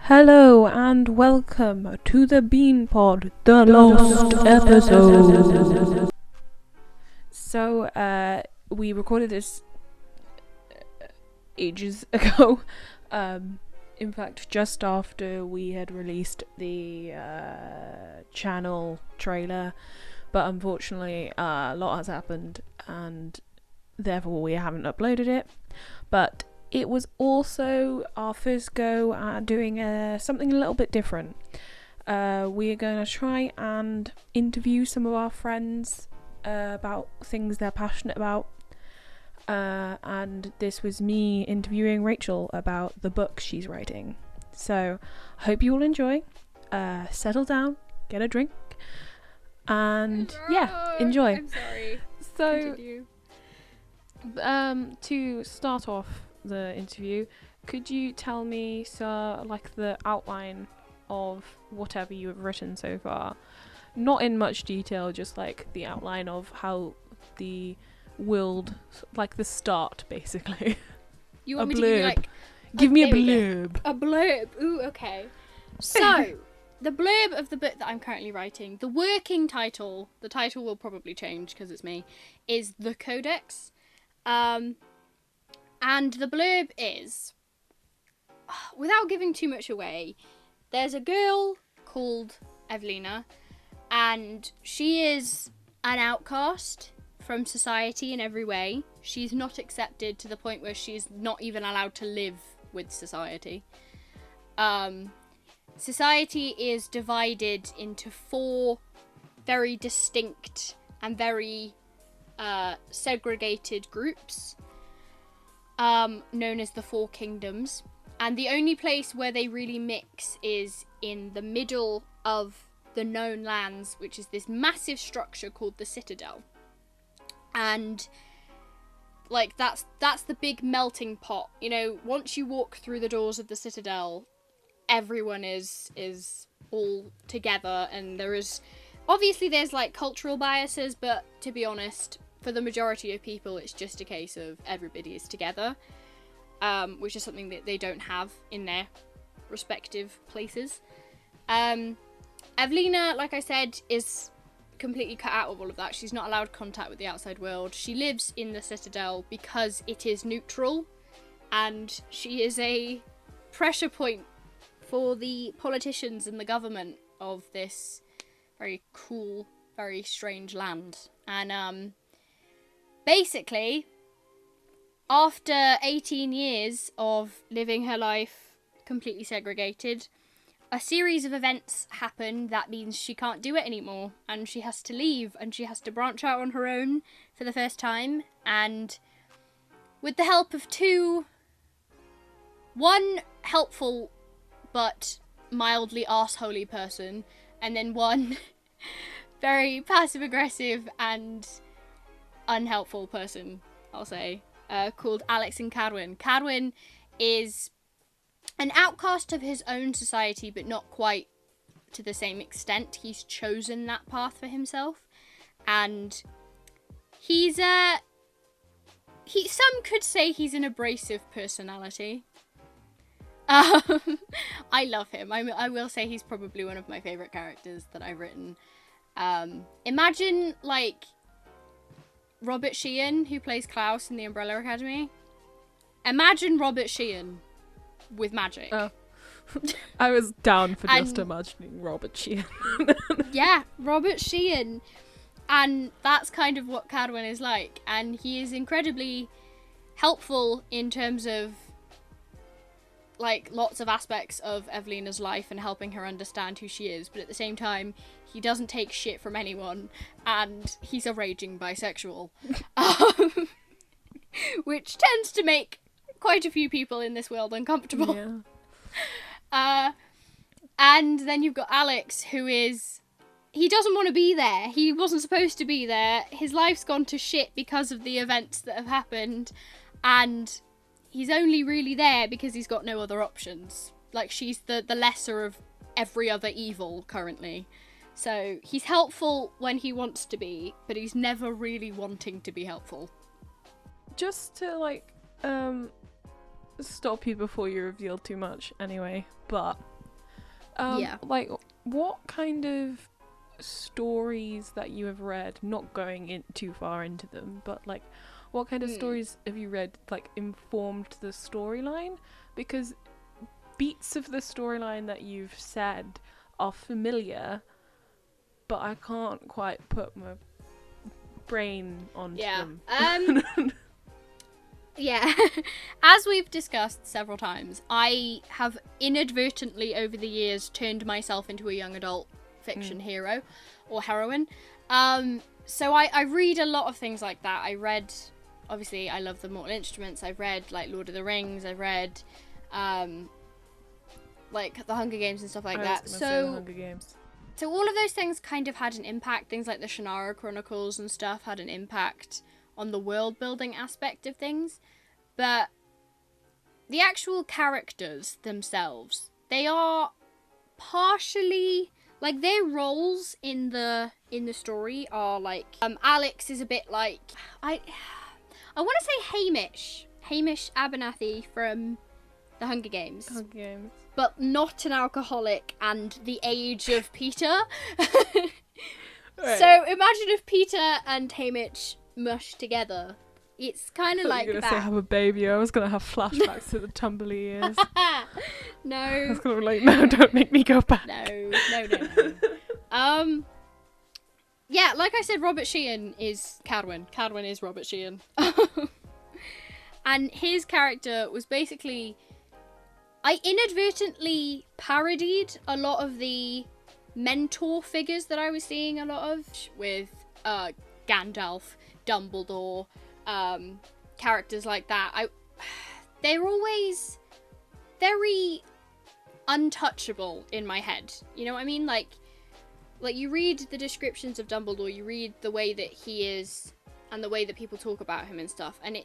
Hello and welcome to the Bean Pod, the lost episode. So, we recorded this ages ago. In fact, just after we had released the channel trailer, but unfortunately, a lot has happened, and therefore we haven't uploaded it. But it was also our first go at doing something a little bit different. We're going to try and interview some of our friends about things they're passionate about. And this was me interviewing Rachel about the book she's writing. So, I hope you all enjoy. Settle down, get a drink, and enjoy. I'm sorry. So, Continue. to start off the interview, could you tell me, sir, like the outline of whatever you have written so far? Not in much detail, just like the outline of how the world, like the start, basically. You want A me to give you blurb. like Give me a there we go. blurb. a blurb? Ooh, okay. So, the blurb of the book that I'm currently writing, the working title, the title will probably change because it's me, is The Codex. And the blurb is, without giving too much away, there's a girl called Evelina, and she is an outcast from society in every way. She's not accepted to the point where she's not even allowed to live with society. Society is divided into four very distinct and very segregated groups, known as the Four Kingdoms. And the only place where they really mix is in the middle of the known lands, which is this massive structure called the Citadel. And like that's the big melting pot. You know, once you walk through the doors of the Citadel, everyone is all together, and there's like cultural biases, but to be honest, for the majority of people, it's just a case of everybody is together, which is something that they don't have in their respective places. Evelina, like I said, is completely cut out of all of that. She's not allowed contact with the outside world. She lives in the Citadel because it is neutral, and she is a pressure point for the politicians and the government of this very cool, very strange land. And basically, after 18 years of living her life completely segregated, a series of events happen that means she can't do it anymore, and she has to leave, and she has to branch out on her own for the first time, and with the help of one helpful but mildly arseholey person, and then one very passive-aggressive and unhelpful person, I'll say, called Alex and Cadwyn. Cadwyn is an outcast of his own society, but not quite to the same extent. He's chosen that path for himself, and he's some could say he's an abrasive personality. I love him. I will say he's probably one of my favourite characters that I've written. Imagine, like, Robert Sheehan, who plays Klaus in The Umbrella Academy. Imagine Robert Sheehan with magic. Oh. I was down for just And- imagining Robert Sheehan. Yeah, Robert Sheehan. And that's kind of what Cadwyn is like. And he is incredibly helpful in terms of, like, lots of aspects of Evelina's life and helping her understand who she is. But at the same time, he doesn't take shit from anyone. And he's a raging bisexual. Which tends to make quite a few people in this world uncomfortable. Yeah. And then you've got Alex, who is... He doesn't want to be there. He wasn't supposed to be there. His life's gone to shit because of the events that have happened. And he's only really there because he's got no other options. Like, she's the lesser of every other evil currently. So he's helpful when he wants to be, but he's never really wanting to be helpful. Just to, like, stop you before you reveal too much anyway, but Yeah. Like, what kind of stories that you have read, not going in too far into them, but like, what kind of stories have you read, like, informed the storyline? Because beats of the storyline that you've said are familiar, but I can't quite put my brain onto them. Yeah, as we've discussed several times, I have inadvertently over the years turned myself into a young adult fiction hero or heroine. So I read a lot of things like that. I read, obviously, I love the Mortal Instruments. I've read like Lord of the Rings. I've read like the Hunger Games and stuff like that. So Hunger Games. So all of those things kind of had an impact. Things like the Shannara Chronicles and stuff had an impact on the world building aspect of things, but the actual characters themselves, they are partially like their roles in the story are like Alex is a bit like I want to say Hamish Abernathy from the Hunger Games. But not an alcoholic and the age of Peter. Right. So imagine if Peter and Hamish mush together. It's kind of like that. You were going to say have a baby. I was going to have flashbacks to the tumbly years. No. I was going to be like, no, don't make me go back. No. Yeah, like I said, Robert Sheehan is Cadwyn. Cadwyn is Robert Sheehan. And his character was basically... I inadvertently parodied a lot of the mentor figures that I was seeing a lot of with Gandalf, Dumbledore, characters like that. They're always very untouchable in my head. You know what I mean? Like you read the descriptions of Dumbledore, you read the way that he is and the way that people talk about him and stuff, and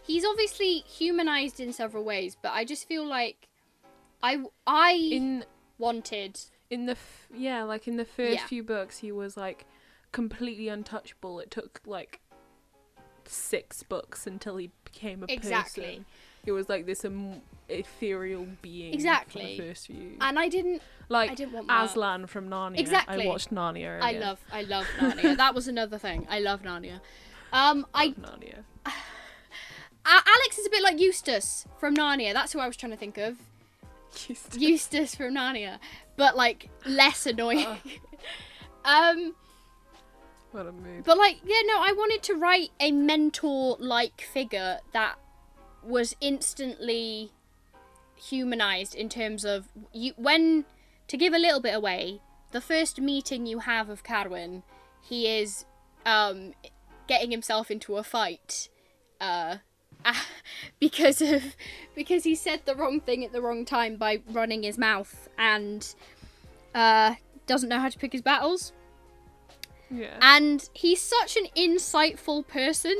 he's obviously humanized in several ways, but I just feel like I wanted in the first few books he was like completely untouchable. It took like 6 books until he became a person. It was like this ethereal being. Exactly. For the first few. And I didn't want that. Aslan from Narnia. Exactly. I watched Narnia earlier. I love Narnia. That was another thing. I love Narnia. Narnia. Alex is a bit like Eustace from Narnia. That's who I was trying to think of. Eustace from Narnia, but like less annoying. What a mood. But like, yeah, no, I wanted to write a mentor-like figure that was instantly humanized in terms of to give a little bit away. The first meeting you have of Cadwyn, he is getting himself into a fight. Because he said the wrong thing at the wrong time by running his mouth and doesn't know how to pick his battles. Yeah. And he's such an insightful person.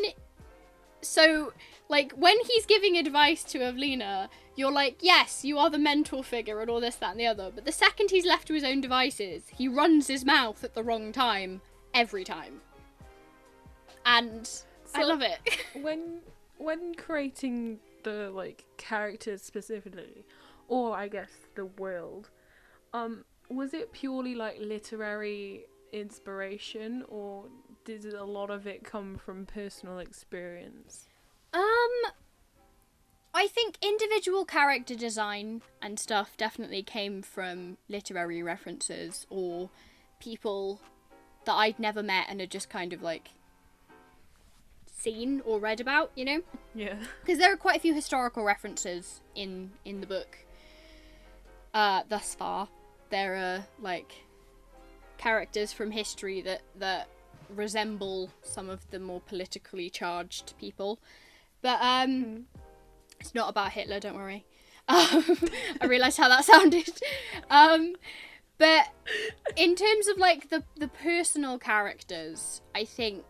So, like, when he's giving advice to Evelina, you're like, yes, you are the mentor figure and all this, that, and the other. But the second he's left to his own devices, he runs his mouth at the wrong time, every time. And I love it. When creating the like characters specifically, or I guess the world, was it purely like literary inspiration, or did a lot of it come from personal experience? I think individual character design and stuff definitely came from literary references or people that I'd never met and had just kind of like seen or read about, you know? Yeah. Because there are quite a few historical references in the book thus far. There are like characters from history that resemble some of the more politically charged people. But it's not about Hitler, don't worry. I realised how that sounded. But in terms of like the personal characters, I think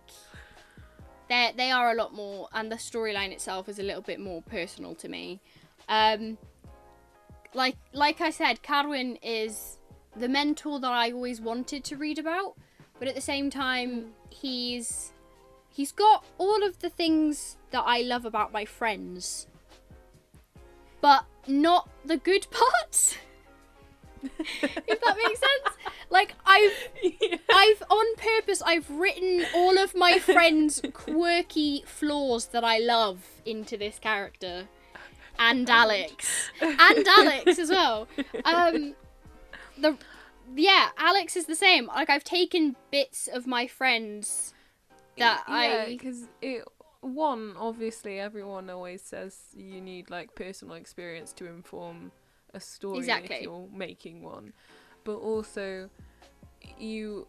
they are a lot more, and the storyline itself is a little bit more personal to me. Like I said, Cadwyn is the mentor that I always wanted to read about, but at the same time, he's got all of the things that I love about my friends, but not the good parts. If that makes sense. Like, I've on purpose, I've written all of my friends' quirky flaws that I love into this character. And Alex. And Alex as well. Alex is the same. Like, I've taken bits of my friends that because one, obviously, everyone always says you need, like, personal experience to inform a story if you're making one. But also, I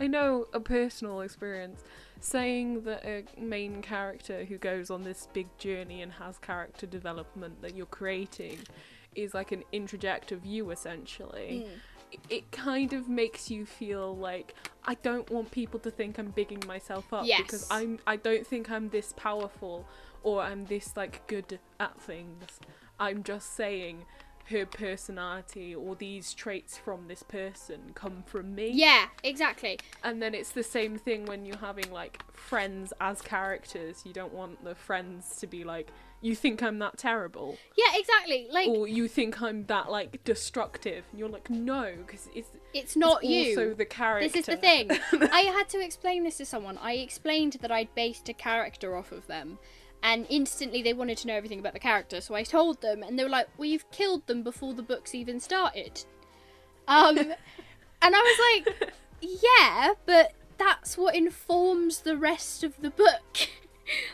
know a personal experience, saying that a main character who goes on this big journey and has character development that you're creating is like an introject of you, essentially. It kind of makes you feel like, I don't want people to think I'm bigging myself up, because I don't think I'm this powerful or I'm this, like, good at things. I'm just saying her personality or these traits from this person come from me. Yeah, exactly. And then it's the same thing when you're having, like, friends as characters. You don't want the friends to be like, you think I'm that terrible. Yeah, exactly. Like, or you think I'm that, like, destructive. And you're like, no, because it's not you. Also the character. This is the thing. I had to explain this to someone. I explained that I'd based a character off of them. And instantly they wanted to know everything about the character, so I told them, and they were like, well, you've killed them before the books even started. And I was like, yeah, but that's what informs the rest of the book.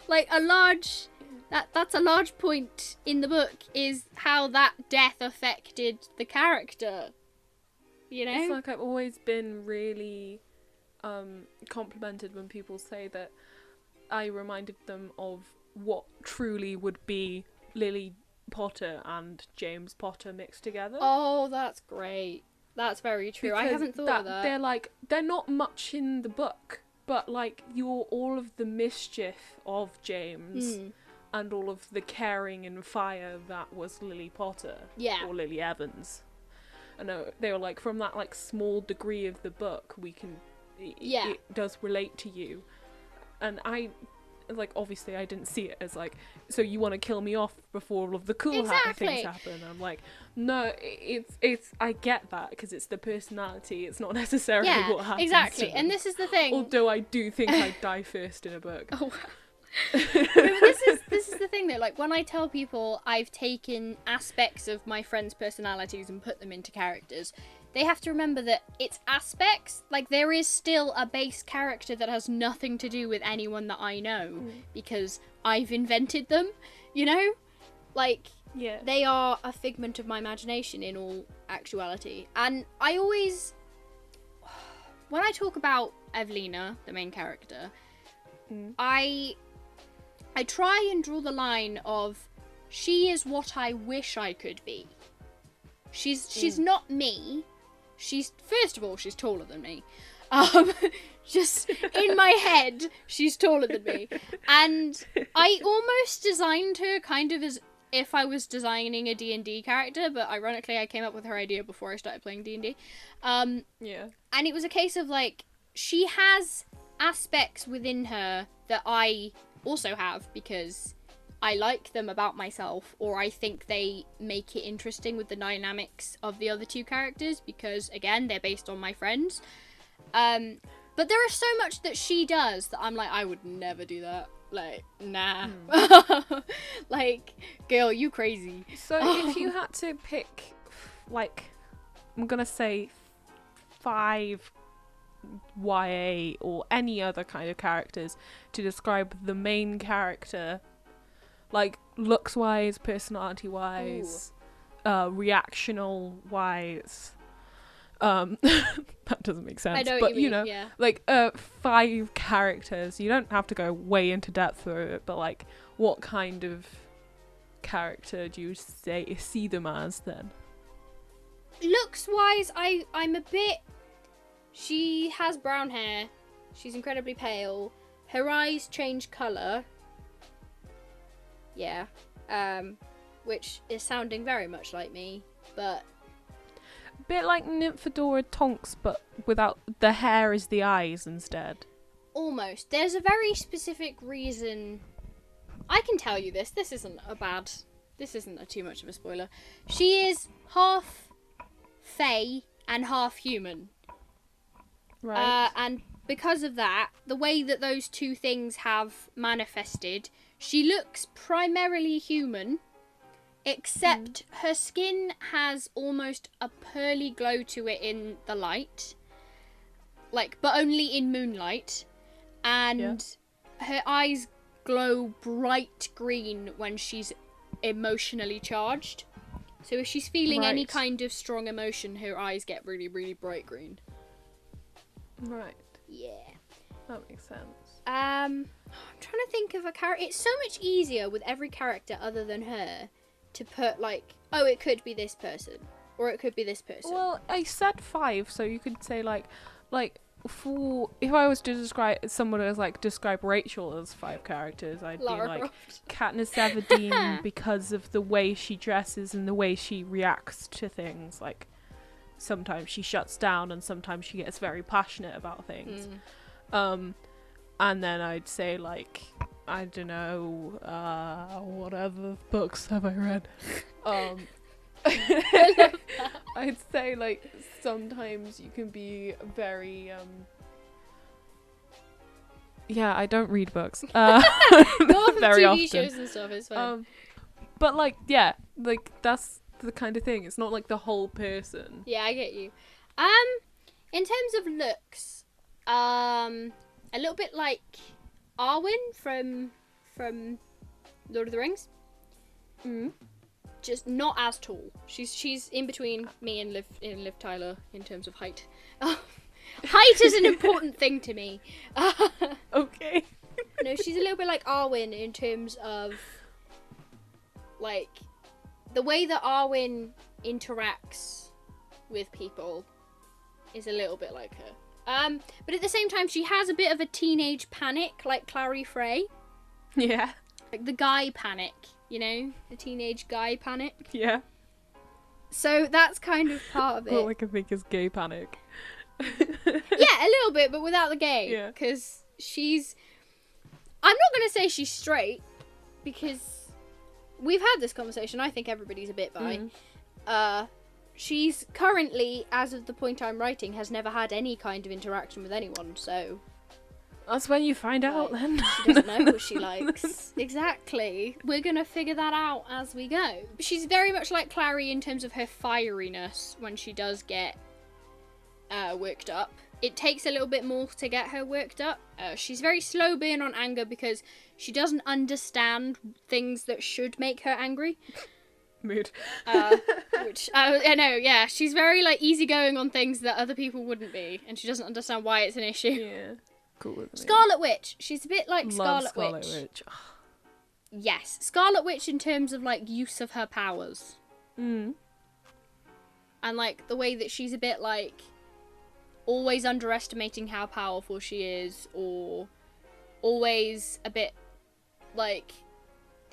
Like, that's a large point in the book, is how that death affected the character. You know? It's like I've always been really complimented when people say that I reminded them of what truly would be Lily Potter and James Potter mixed together. Oh, that's great. That's very true. Because I haven't thought of that. They're not much in the book, but, like, you're all of the mischief of James and all of the caring and fire that was Lily Potter. Yeah. Or Lily Evans. I know they were like, from that, like, small degree of the book, we can. It does relate to you. And like, obviously I didn't see it as like, so you want to kill me off before all of the cool things happen. I'm like, no, it's I get that, because it's the personality, it's not necessarily what happens. Exactly. And this is the thing, although I do think I'd die first in a book. Oh. This is the thing though, like, when I tell people I've taken aspects of my friends' personalities and put them into characters, they have to remember that it's aspects. Like, there is still a base character that has nothing to do with anyone that I know, because I've invented them, you know? Like, they are a figment of my imagination in all actuality. And I always, when I talk about Evelina, the main character, I try and draw the line of, she is what I wish I could be. She's not me. First of all, she's taller than me. Just in my head, she's taller than me. And I almost designed her kind of as if I was designing a D&D character, but ironically I came up with her idea before I started playing D&D. And it was a case of, like, she has aspects within her that I also have, because I like them about myself, or I think they make it interesting with the dynamics of the other two characters, because, again, they're based on my friends. But there is so much that she does that I'm like, I would never do that. Like, nah. Like, girl, you crazy. So if you had to pick, like, I'm gonna say 5 YA or any other kind of characters to describe the main character, like, looks wise, personality wise, reactional wise, that doesn't make sense, I know but what you know, mean, like, 5 characters. You don't have to go way into depth through it, but, like, what kind of character do you see them as then? Looks wise, I'm a bit, she has brown hair, she's incredibly pale, her eyes change colour, which is sounding very much like me, but a bit like Nymphadora Tonks, but without the hair is the eyes instead. Almost. There's a very specific reason I can tell you this. This isn't too much of a spoiler. She is half fae and half human. Right. And because of that, the way that those two things have manifested, she looks primarily human, except her skin has almost a pearly glow to it in the light. Like, but only in moonlight. And her eyes glow bright green when she's emotionally charged. So if she's feeling any kind of strong emotion, her eyes get really, really bright green. Right. Yeah. That makes sense. I'm trying to think of a character. It's so much easier with every character other than her to put, like, oh, it could be this person. Or it could be this person. Well, I said 5, so you could say, like, for, if I was to describe Rachel as 5 characters, I'd Lara be like Croft. Katniss Everdeen because of the way she dresses and the way she reacts to things. Like, sometimes she shuts down and sometimes she gets very passionate about things. And then I'd say, like, I don't know, what other books have I read? I'd say, like, sometimes you can be very, yeah, I don't read books. Go off of very TV often. shows and stuff, it's fine. But, like, yeah, like, that's the kind of thing. It's not, like, the whole person. Yeah, I get you. In terms of looks, a little bit like Arwen from Lord of the Rings. Just not as tall. She's in between me and Liv Tyler in terms of height. Height is an important thing to me. Okay. No, she's a little bit like Arwen in terms of, like, the way that Arwen interacts with people is a little bit like her. But at the same time, she has a bit of a teenage panic, like Clary Frey. Yeah. Like the guy panic, you know? The teenage guy panic. Yeah. So that's kind of part of it. All I can think is gay panic. Yeah, a little bit, but without the gay. Yeah. Because she's... I'm not going to say she's straight, because we've had this conversation. I think everybody's a bit bi. She's currently, as of the point I'm writing, has never had any kind of interaction with anyone, so... That's when you find out, like, then. She doesn't know what she likes. Exactly. We're going to figure that out as we go. She's very much like Clary in terms of her fieriness when she does get worked up. It takes a little bit more to get her worked up. She's very slow being on anger because she doesn't understand things that should make her angry. Mood. Which I know, yeah. She's very like easygoing on things that other people wouldn't be, and she doesn't understand why it's an issue. Yeah. Cool with me. Scarlet Witch. She's a bit like Love Scarlet Witch. Yes, Scarlet Witch in terms of like use of her powers. And like the way that she's a bit like always underestimating how powerful she is, or always a bit like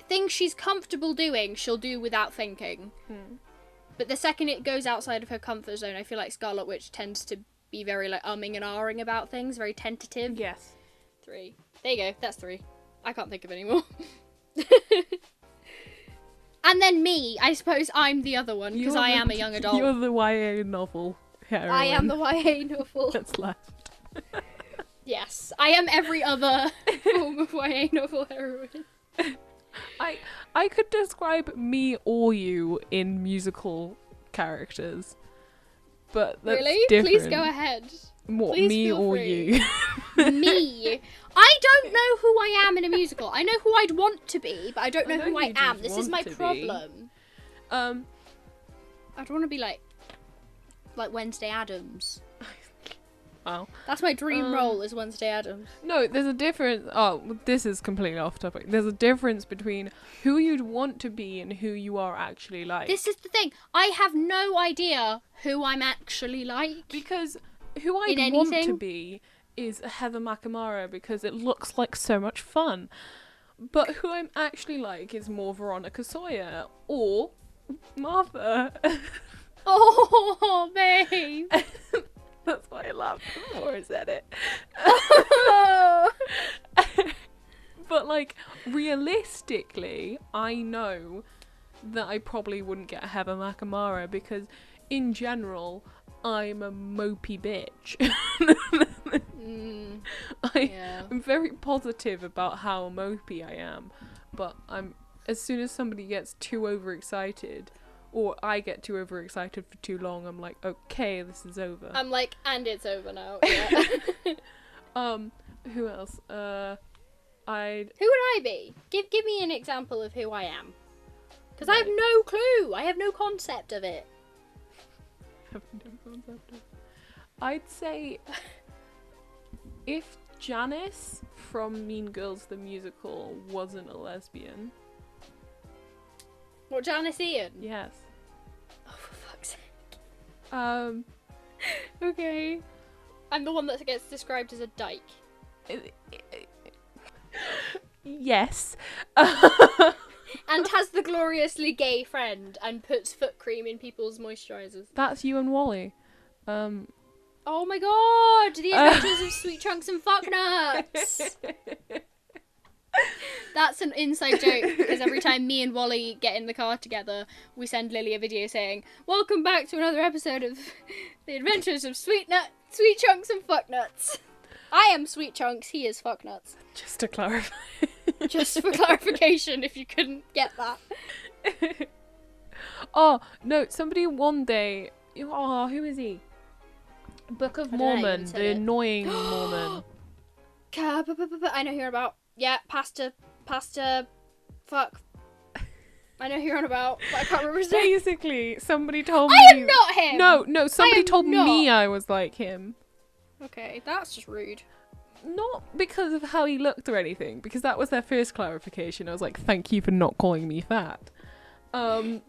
things she's comfortable doing she'll do without thinking. But the second it goes outside of her comfort zone, I feel like Scarlet Witch tends to be very like umming and ahhing about things, very tentative. Yes. 3. There you go, that's 3. I can't think of any more. And then me, I suppose I'm the other one, because I am a young adult. You're the YA novel heroine. I am the YA novel. That's left. Yes, I am every other form of YA novel heroine. I could describe me or you in musical characters, but that's Really? different. Please go ahead. What, Please me feel or free. you? Me. I don't know who I am in a musical. I know who I'd want to be, but I don't know who I you'd am. This is want my to be. problem. I'd want to be like Wednesday Addams. Wow. That's my dream role, is Wednesday Addams. No, there's a difference. Oh, this is completely off topic. There's a difference between who you'd want to be and who you are actually like. This is the thing. I have no idea who I'm actually like. Because who I In want to anything? be is Heather McNamara because it looks like so much fun. But who I'm actually like is more Veronica Sawyer or Martha. Oh, babe. That's why I laughed before I said it. But like, realistically, I know that I probably wouldn't get Heather Nakamura because, in general, I'm a mopey bitch. I'm very positive about how mopey I am, but as soon as somebody gets too overexcited, or I get too overexcited for too long, I'm like, okay, this is over. I'm like, and it's over now. Yeah. Who else? Who would I be? Give me an example of who I am. Because I have no clue. I have no concept of it. I'd say if Janice from Mean Girls the musical wasn't a lesbian. What, Janice Ian? Yes. Oh, for fuck's sake. Okay. I'm the one that gets described as a dyke. Yes. And has the gloriously gay friend and puts foot cream in people's moisturisers. That's you and Wally. Oh my god! The Adventures of Sweet Chunks and Fucknuts! That's an inside joke, because every time me and Wally get in the car together, we send Lily a video saying, "Welcome back to another episode of The Adventures of Sweet Chunks and Fucknuts." I am Sweet Chunks, he is Fucknuts. Just to clarify. Just for clarification, if you couldn't get that. Oh, no, somebody one day... Oh, who is he? Book of Mormon, the annoying Mormon. I know who you're about. Yeah, Pastor, fuck. I know who you're on about, but I can't remember his name. Basically, somebody told me... I am not him! No, somebody told me I was like him. Okay, that's just rude. Not because of how he looked or anything, because that was their first clarification. I was like, thank you for not calling me fat. And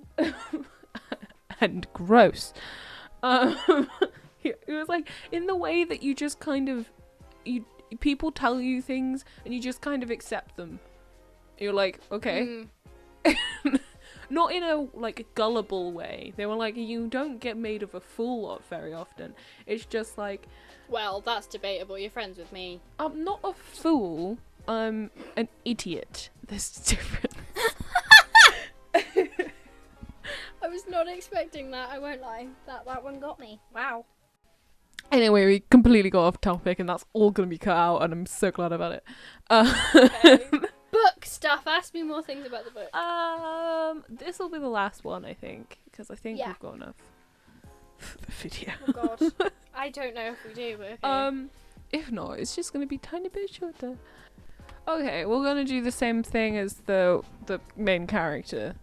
gross. It was like, in the way that you just kind of... people tell you things, and you just kind of accept them. You're like, okay. Not in a, like, gullible way. They were like, you don't get made of a fool very often. It's just like... Well, that's debatable. You're friends with me. I'm not a fool. I'm an idiot. There's a difference. I was not expecting that, I won't lie. That one got me. Wow. Anyway, we completely got off topic, and that's all going to be cut out, and I'm so glad about it. Okay. Book stuff. Ask me more things about the book. This will be the last one, I think, because I think we've got enough for the video. Oh god. I don't know if we do, but okay. If not, it's just going to be a tiny bit shorter. Okay, we're going to do the same thing as the main character.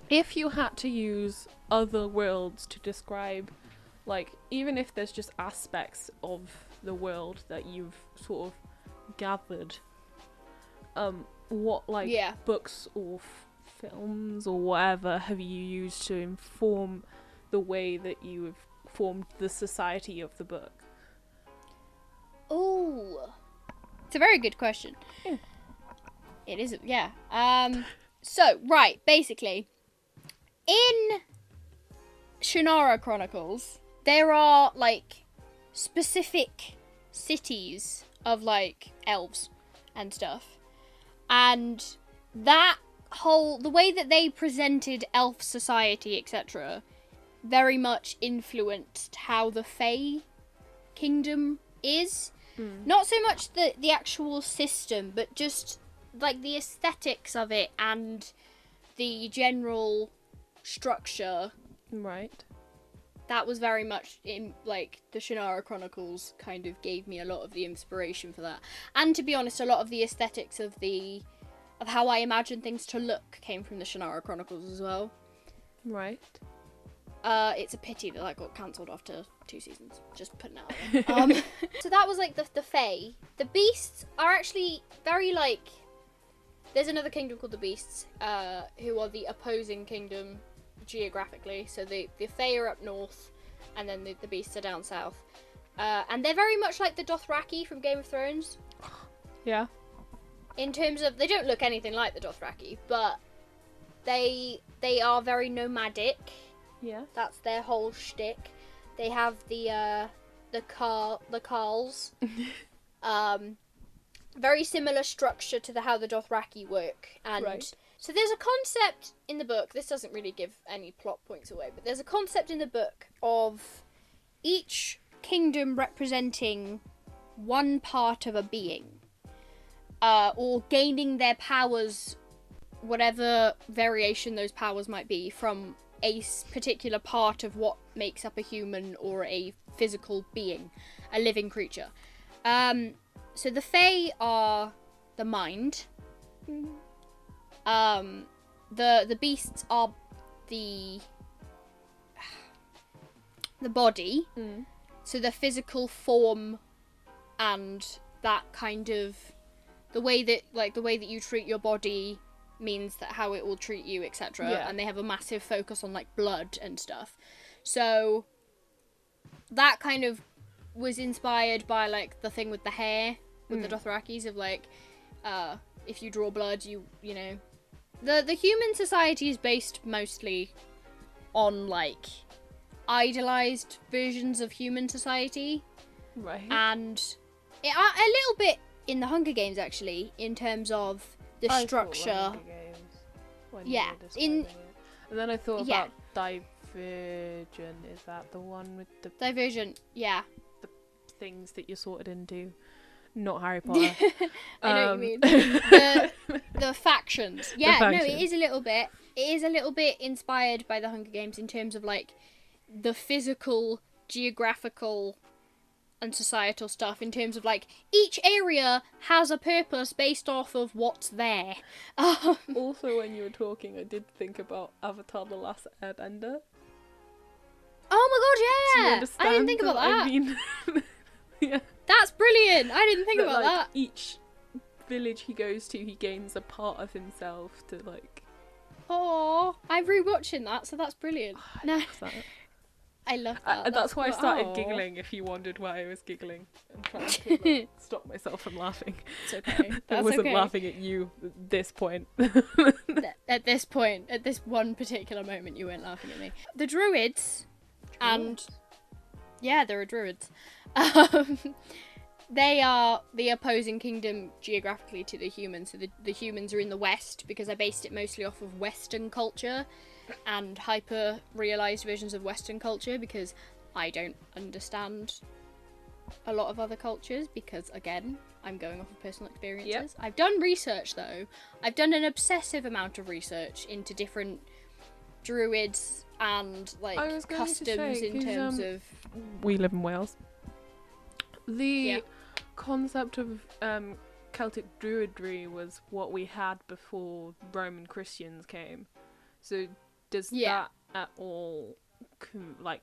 If you had to use other worlds to describe, like, even if there's just aspects of the world that you've sort of gathered, what, like, books or films or whatever have you used to inform the way that you have formed the society of the book? Ooh. It's a very good question. Yeah. It is, yeah. So, right, basically, in Shannara Chronicles, there are, like, specific cities of, like, elves and stuff. And that the way that they presented elf society, etc., very much influenced how the Fae kingdom is. Not so much the actual system, but just, like, the aesthetics of it and the general structure. Right. That was very much in, like, the Shannara Chronicles kind of gave me a lot of the inspiration for that. And to be honest, a lot of the aesthetics of how I imagine things to look came from the Shannara Chronicles as well. Right. It's a pity that got cancelled after 2 seasons. Just putting it out there. So that was, like, the Fae. The Beasts are actually very, like... There's another kingdom called the Beasts, who are the opposing kingdom geographically. So the Fae are up north, and then the Beasts are down south. And they're very much like the Dothraki from Game of Thrones. Yeah. In terms of... They don't look anything like the Dothraki, but they are very nomadic. Yeah. That's their whole shtick. They have the Carls. very similar structure to how the Dothraki work. And Right. so there's a concept in the book, this doesn't really give any plot points away, but there's a concept in the book of each kingdom representing one part of a being, or gaining their powers, whatever variation those powers might be, from a particular part of what makes up a human or a physical being, a living creature. So the Fae are the mind. The beasts are the body. So the physical form and that kind of the way that you treat your body means that how it will treat you, etc. Yeah. And they have a massive focus on like blood and stuff. So that kind of was inspired by like the thing with the hair with the Dothrakis of like if you draw blood, you know, the human society is based mostly on like idolized versions of human society, Right. and a little bit in the Hunger Games actually, in terms of the I thought structure. Hunger Games when you Yeah, were describing it. And then I thought Yeah. about Divergent. Is that the one with the Divergent, yeah. things that you're sorted into? Not Harry Potter. I know what you mean. The factions. Yeah, no, factions. it is a little bit. It is a little bit inspired by the Hunger Games in terms of like the physical, geographical, and societal stuff. In terms of like each area has a purpose based off of what's there. Also, when you were talking, I did think about Avatar: The Last Airbender. Oh my Do you god, yeah! understand I didn't think about what that. I mean? Yeah. That's brilliant. I didn't think That, about like, that. each village he goes to, he gains a part of himself to like. Oh, I'm rewatching that, so that's brilliant. No, What's that? I love that. That's why I started aw. giggling. If you wondered why I was giggling, I'm trying to like, stop myself from laughing. It's okay. I That's wasn't okay. laughing at you at this point. At this point, at this one particular moment, you weren't laughing at me. The druids, and yeah, there are druids. They are the opposing kingdom geographically to the humans. So the humans are in the west, because I based it mostly off of Western culture and hyper realized versions of Western culture, because I don't understand a lot of other cultures, because again, I'm going off of personal experiences. Yep. I've done research though. I've done an obsessive amount of research into different druids and like I was going to customs say, in 'cause, terms of we live in Wales. The Yeah. concept of Celtic Druidry was what we had before Roman Christians came. So does Yeah. that at all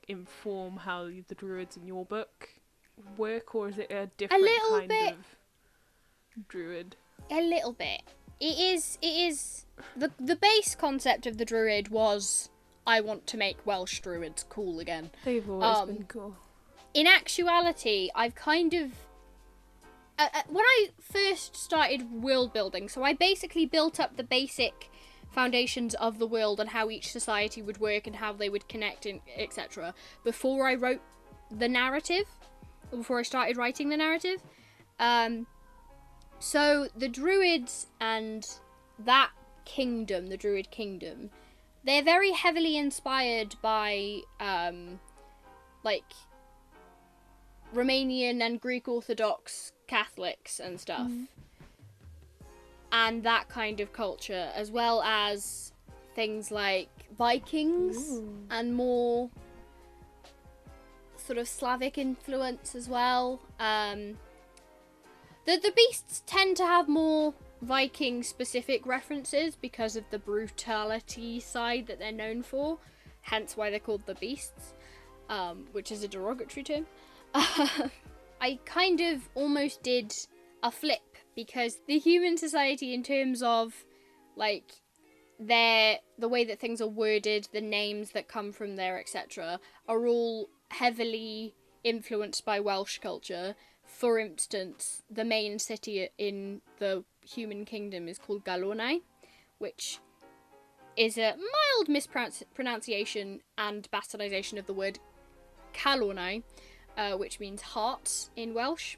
inform how the Druids in your book work, or is it a different little kind bit. of Druid? a little bit. It is the base concept of the druid was, I want to make Welsh druids cool again. They've always Um, been cool. In actuality, I've kind of when I first started world building, so I basically built up the basic foundations of the world and how each society would work and how they would connect and etc. before I wrote the narrative, or before I started writing the narrative. So the druids and that kingdom, the druid kingdom, they're very heavily inspired by like Romanian and Greek Orthodox Catholics and stuff. And that kind of culture, as well as things like Vikings and more sort of Slavic influence as well. The beasts tend to have more Viking specific references because of the brutality side that they're known for, hence why they're called the beasts, which is a derogatory term. I kind of almost did a flip, because the human society, in terms of like the way that things are worded, the names that come from there, etc., are all heavily influenced by Welsh culture. For instance, the main city in the human kingdom is called Galonai, which is a mild mispronunciation and bastardization of the word Calonai, which means heart in Welsh.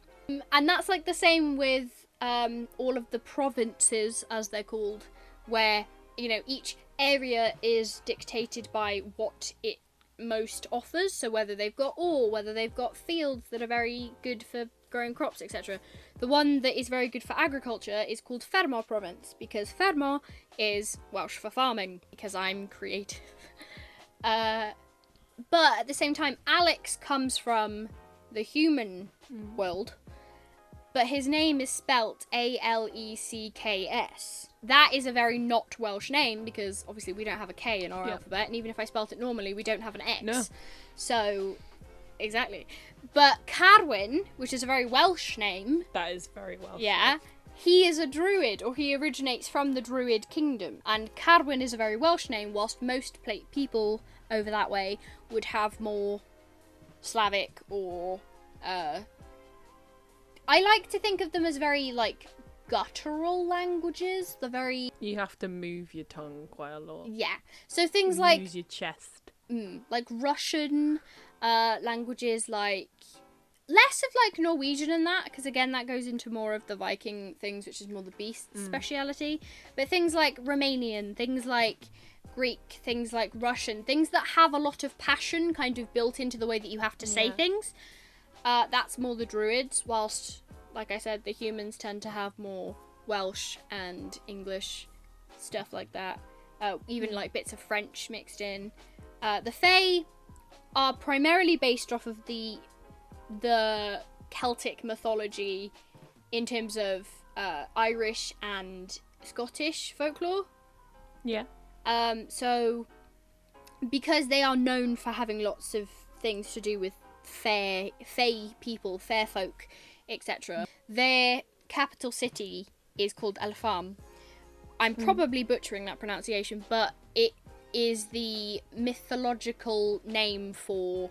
And that's like the same with all of the provinces, as they're called, where, you know, each area is dictated by what it most offers. So whether they've got ore, whether they've got fields that are very good for growing crops, etc. The one that is very good for agriculture is called Fermo province, because Fermo is Welsh for farming, because I'm creative. But at the same time, Alex comes from the human world, but his name is spelt Alecks. That is a very not Welsh name, because obviously we don't have a K in our alphabet, and even if I spelt it normally, we don't have an X. No. So, exactly. But Carwyn, which is a very Welsh name, That is very Welsh. yeah, he is a druid, or he originates from the Druid kingdom. And Carwyn is a very Welsh name, whilst most people over that way would have more Slavic or I like to think of them as very, like, guttural languages. The very... You have to move your tongue quite a lot. Yeah. So things like... Use your chest. like Russian, languages like... Less of, like, Norwegian and that, because, again, that goes into more of the Viking things, which is more the beast speciality. But things like Romanian, things like Greek, things like Russian, things that have a lot of passion kind of built into the way that you have to say things. That's more the Druids, whilst, like I said, the humans tend to have more Welsh and English, stuff like that. Even like bits of French mixed in. The Fae are primarily based off of the Celtic mythology in terms of Irish and Scottish folklore. Yeah. So, because they are known for having lots of things to do with fae people, fair folk, etc. Their capital city is called Elfam. I'm probably butchering that pronunciation, but it is the mythological name for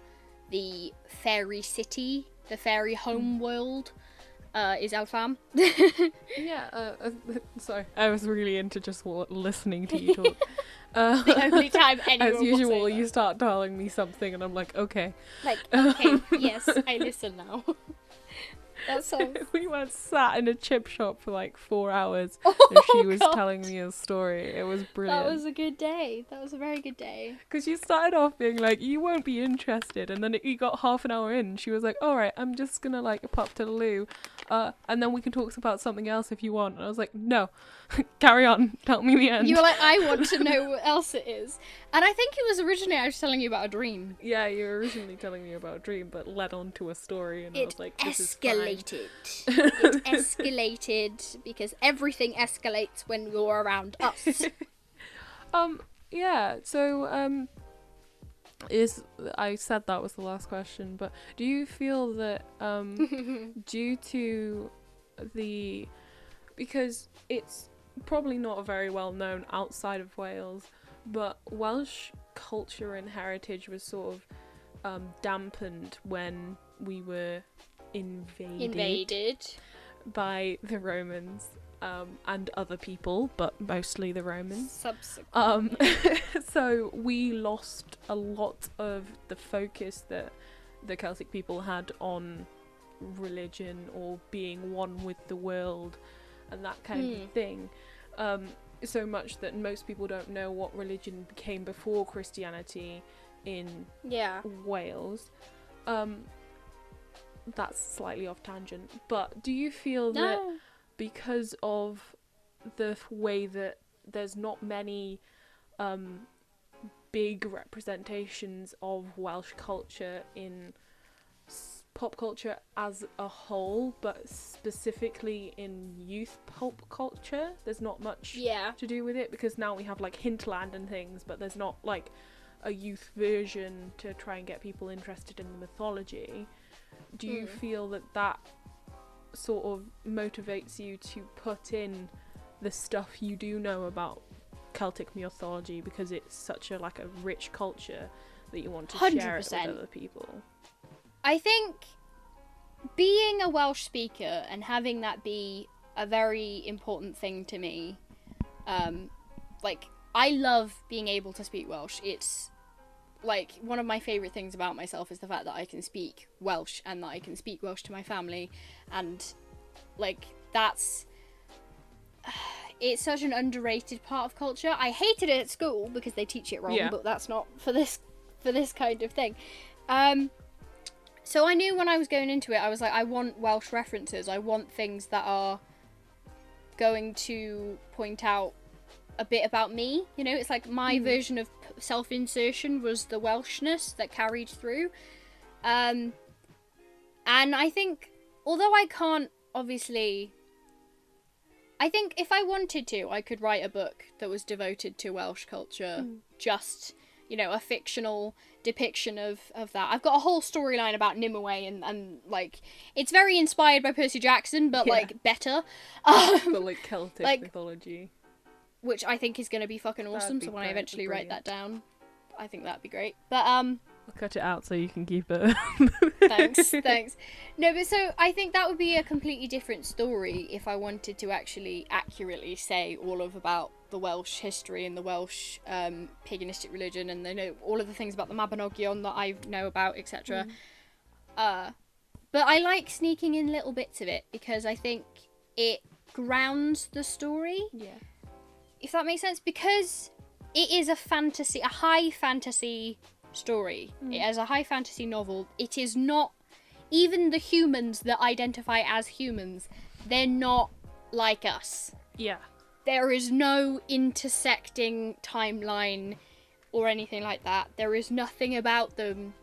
the fairy city, the fairy home world, is Elfam. Yeah, sorry. I was really into just listening to you talk. The only time anyone As usual, will say you start telling me something and I'm like, okay. that. Like, okay, yes, I listen now. That sounds... We went sat in a chip shop for like 4 hours Oh, and she was God. telling me a story. It was brilliant. That was a good day. That was a very good day. Because you started off being like, you won't be interested, and then you got half an hour in and she was like, alright, I'm just gonna like pop to the loo, and then we can talk about something else if you want. And I was like, no, carry on, tell me the end. You were like, I want to know what else it is. And I think it was originally I was telling you about a dream. Yeah, you were originally telling me about a dream, but led on to a story, and I It was like, this is fine. escalated. It escalated because everything escalates when you're around us. Yeah, so, I said that was the last question, but do you feel that, due to because it's probably not very well known outside of Wales, but Welsh culture and heritage was sort of, dampened when we were invaded by the Romans, and other people, but mostly the Romans. Subsequently. So we lost a lot of the focus that the Celtic people had on religion or being one with the world and that kind of thing. So much that most people don't know what religion became before Christianity in Wales. That's slightly off tangent, but do you feel that because of the way that there's not many big representations of Welsh culture in pop culture as a whole, but specifically in youth pop culture, there's not much to do with it, because now we have like Hinterland and things, but there's not like a youth version to try and get people interested in the mythology. Do you feel that sort of motivates you to put in the stuff you do know about Celtic mythology, because it's such a like a rich culture that you want to share it with 100%. other people? I think being a Welsh speaker and having that be a very important thing to me, like, I love being able to speak Welsh. It's like one of my favourite things about myself is the fact that I can speak Welsh and that I can speak Welsh to my family, and like that's it's such an underrated part of culture. I hated it at school because they teach it wrong, Yeah. but that's not for this kind of thing. So I knew when I was going into it, I was like, I want Welsh references. I want things that are going to point out a bit about me. You know, it's like my version of self-insertion was the Welshness that carried through. And I think, although I can't, obviously, I think if I wanted to, I could write a book that was devoted to Welsh culture, just, you know, a fictional depiction of that. I've got a whole storyline about Nimue and like, it's very inspired by Percy Jackson, but, like, better. But, like, Celtic like- mythology. Which I think is going to be fucking awesome, be so when I great, eventually write that brilliant. down, I think that'd be great. But, I'll cut it out so you can keep it. thanks. No, but so I think that would be a completely different story if I wanted to actually accurately say all of about the Welsh history and the Welsh paganistic religion, and they know all of the things about the Mabinogion that I know about, etc. But I like sneaking in little bits of it because I think it grounds the story, Yeah. if that makes sense, because it is a high fantasy story. As a high fantasy novel, it is not, even the humans that identify as humans, they're not like us. Yeah. There is no intersecting timeline or anything like that. There is nothing about them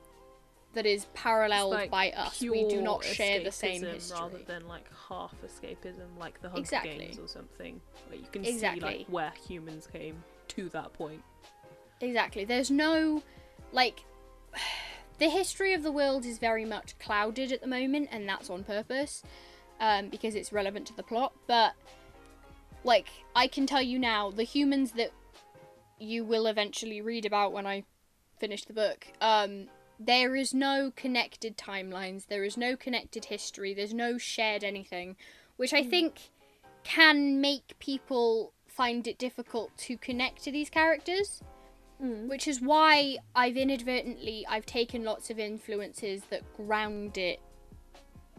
that is paralleled Like by us. We do pure not share the same escapism history. rather than like half escapism, like the Hunger Exactly. Games or something, where you can see Exactly. like where humans came to that point. Exactly. There's no, like, the history of the world is very much clouded at the moment, and that's on purpose, because it's relevant to the plot. But, like, I can tell you now, the humans that you will eventually read about when I finish the book, there is no connected timelines, there is no connected history, there's no shared anything, which I think can make people find it difficult to connect to these characters. Which is why I've taken lots of influences that ground it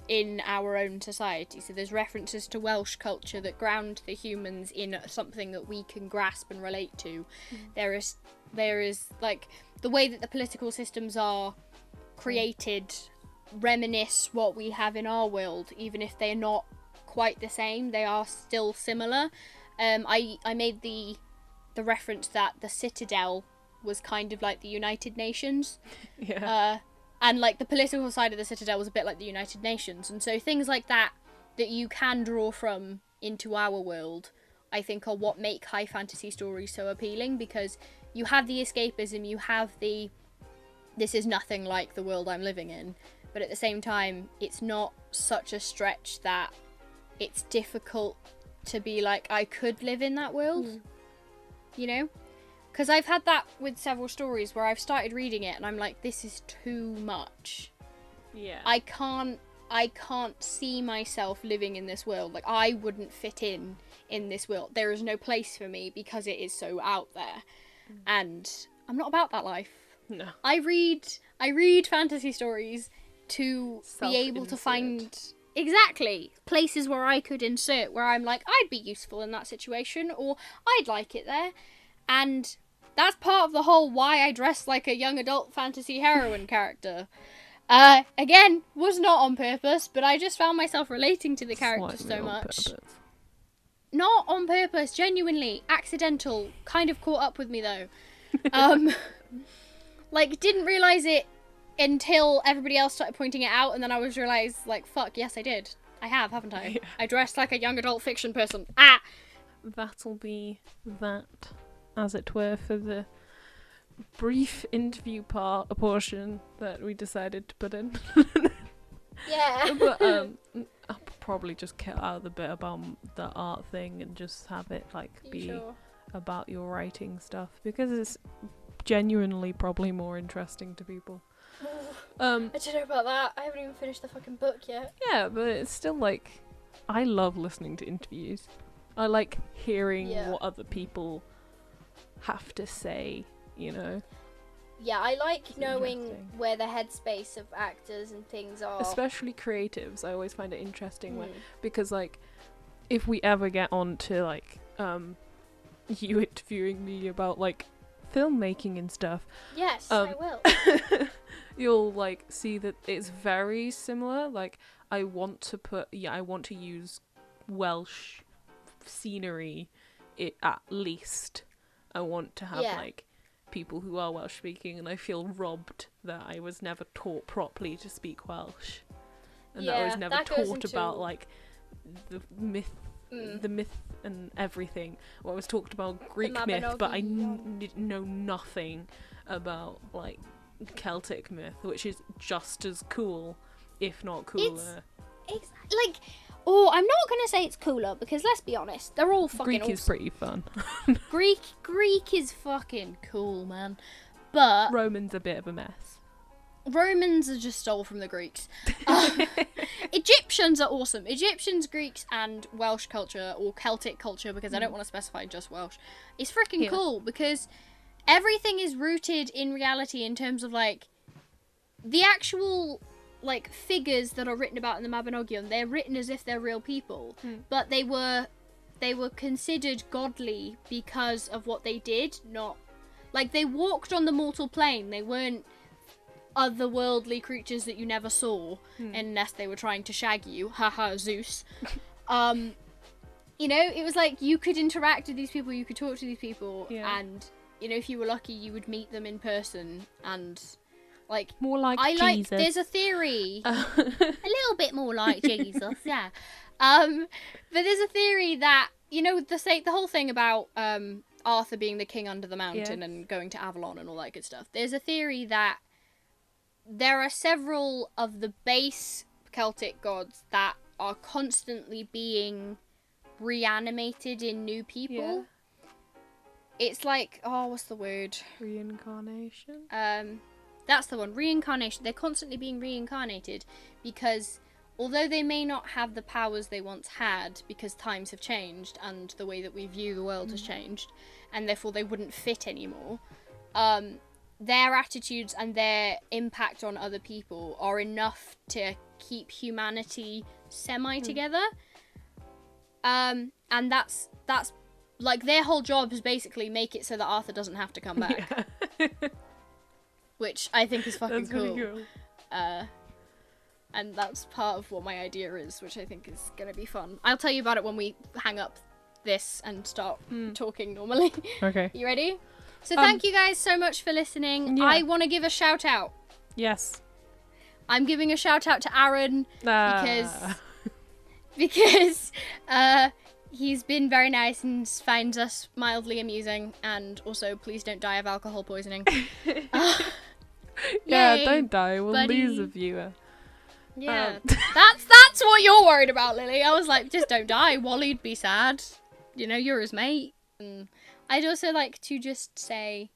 in our own society. So there's references to Welsh culture that ground the humans in something that we can grasp and relate to. There is like the way that the political systems are created reminisce what we have in our world, even if they're not quite the same. They are still similar. I made the reference that the Citadel was kind of like the United Nations. Yeah. And like the political side of the Citadel was a bit like the United Nations. And so things like that you can draw from into our world, I think are what make high fantasy stories so appealing, because you have the escapism, you have this is nothing like the world I'm living in, but at the same time, it's not such a stretch that it's difficult to be like, I could live in that world, you know? Because I've had that with several stories where I've started reading it and I'm like, this is too much. Yeah. I can't see myself living in this world. Like, I wouldn't fit in this world. There is no place for me because it is so out there. And I'm not about that life. No. I read fantasy stories to be able to Self-insert. find exactly places where I could insert, where I'm like, I'd be useful in that situation, or I'd like it there. And that's part of the whole why I dress like a young adult fantasy heroine character. Again, was not on purpose, but I just found myself relating to the characters Slightly so on much. purpose. Not on purpose, genuinely, accidental, kind of caught up with me though. Like, didn't realise it until everybody else started pointing it out, and then I was realised, like, fuck, yes I did. I have, haven't I? Yeah. I dressed like a young adult fiction person. That'll be that, as it were, for the brief interview portion that we decided to put in. Yeah. But I'll probably just cut out the bit about the art thing and just have it like be Sure. about your writing stuff, because it's genuinely probably more interesting to people. I don't know about that. I haven't even finished the fucking book yet. Yeah, but it's still like, I love listening to interviews. I like hearing what other people have to say, you know. Yeah, I like It's knowing interesting. where the headspace of actors and things are. Especially creatives, I always find it interesting when, because like if we ever get on to like you interviewing me about like filmmaking and stuff, Yes, I will. you'll like see that it's very similar. Like I want to use Welsh scenery at least. I want to have like people who are Welsh speaking, and I feel robbed that I was never taught properly to speak Welsh, and that I was never taught about like the myth and everything. Well, I was talked about Greek myth, but I know nothing about like Celtic myth, which is just as cool, if not cooler. It's like, I'm not gonna say it's cooler, because let's be honest, they're all fucking Greek awesome. is pretty fun. Greek is fucking cool, man. But Roman's a bit of a mess. Romans are just stole from the Greeks. Egyptians are awesome. Egyptians, Greeks, and Welsh culture, or Celtic culture, because I don't want to specify just Welsh, is freaking cool, because everything is rooted in reality in terms of like the actual like figures that are written about in the Mabinogion. They're written as if they're real people, but they were considered godly because of what they did. Not like they walked on the mortal plane. They weren't otherworldly creatures that you never saw unless they were trying to shag you. Haha, Zeus. You know, it was like you could interact with these people, you could talk to these people, and you know, if you were lucky, you would meet them in person, and like more like I Jesus. like. There's a theory, a little bit more like Jesus, yeah. But there's a theory that, you know, the whole thing about Arthur being the king under the mountain and going to Avalon and all that good stuff. There's a theory that there are several of the base Celtic gods that are constantly being reanimated in new people. Yeah. It's like, what's the word? Reincarnation? That's the one. Reincarnation. They're constantly being reincarnated because although they may not have the powers they once had because times have changed and the way that we view the world has changed, and therefore they wouldn't fit anymore, their attitudes and their impact on other people are enough to keep humanity semi-together. And that's like their whole job is basically make it so that Arthur doesn't have to come back. Yeah. Which I think is fucking That's cool. really cool. And that's part of what my idea is, which I think is going to be fun. I'll tell you about it when we hang up this and start talking normally. Okay. You ready? So thank you guys so much for listening. Yeah. I want to give a shout out. Yes. I'm giving a shout out to Aaron because he's been very nice and finds us mildly amusing, and also please don't die of alcohol poisoning. Yeah, Yay, don't die. We'll buddy. lose a viewer. Yeah, that's what you're worried about, Lily. I was like, just don't die. Wally'd be sad. You know, you're his mate. And I'd also like to just say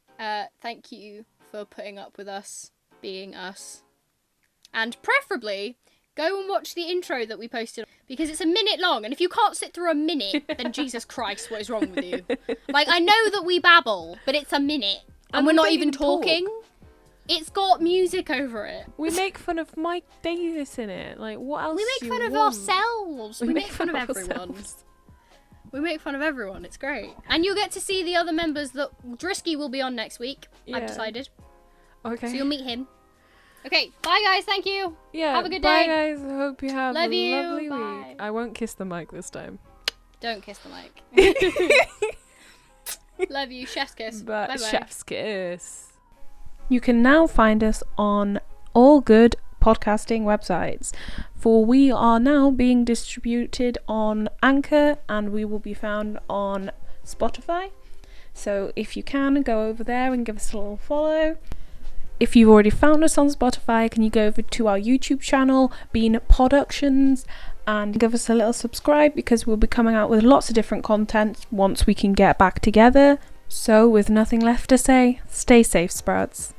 thank you for putting up with us being us. And preferably, go and watch the intro that we posted, because it's a minute long, and if you can't sit through a minute, then Jesus Christ, what is wrong with you? Like, I know that we babble, but it's a minute, and we're we not don't even even talk. talking. It's got music over it. We make fun of Mike Davis in it. Like, what else? We make do fun you of want? ourselves. We make fun of everyone. ourselves. We make fun of everyone. It's great. And you'll get to see the other members that Drisky will be on next week. Yeah. I've decided. Okay. So you'll meet him. Okay, bye guys. Thank you. Yeah. Have a good bye, day. guys. I hope you have Love a you. lovely Bye. week. I won't kiss the mic this time. Don't kiss the mic. Love you. Chef's kiss. But Bye bye. chef's kiss. You can now find us on all good podcasting websites, for we are now being distributed on Anchor, and we will be found on Spotify. So if you can, go over there and give us a little follow. If you've already found us on Spotify, can you go over to our YouTube channel, Bean Productions, and give us a little subscribe, because we'll be coming out with lots of different content once we can get back together. So with nothing left to say, stay safe, Sprouts.